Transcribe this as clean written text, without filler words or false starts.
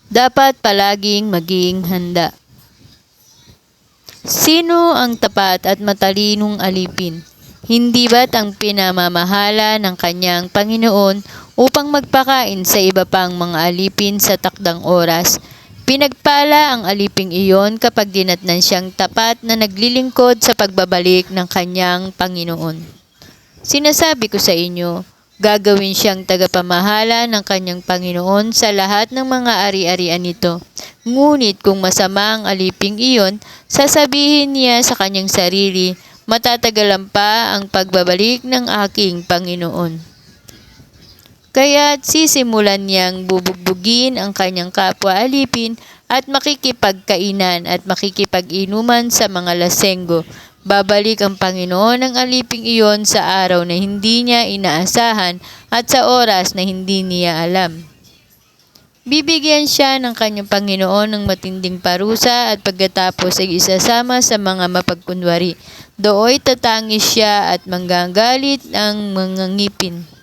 Dapat palaging maging handa. Sino ang tapat at matalinong alipin? Hindi ba't ang pinamamahala ng kanyang Panginoon upang magpakain sa iba pang mga alipin sa takdang oras? Pinagpala ang aliping iyon kapag dinatnan siyang tapat na naglilingkod sa pagbabalik ng kanyang Panginoon. Sinasabi ko sa inyo, gagawin siyang tagapamahala ng kanyang Panginoon sa lahat ng mga ari-arian nito. Ngunit kung masama ang aliping iyon, sasabihin niya sa kanyang sarili, matatagalan pa ang pagbabalik ng aking Panginoon. Kaya't sisimulan niyang bubugbugin ang kanyang kapwa alipin at makikipagkainan at makikipag-inuman sa mga lasenggo. Babalik ang Panginoon ng aliping iyon sa araw na hindi niya inaasahan at sa oras na hindi niya alam. Bibigyan siya ng kanyang Panginoon ng matinding parusa at pagkatapos ay isasama sa mga mapagkunwari. Dooy tatangis siya at manggagalit ang mga ngipin.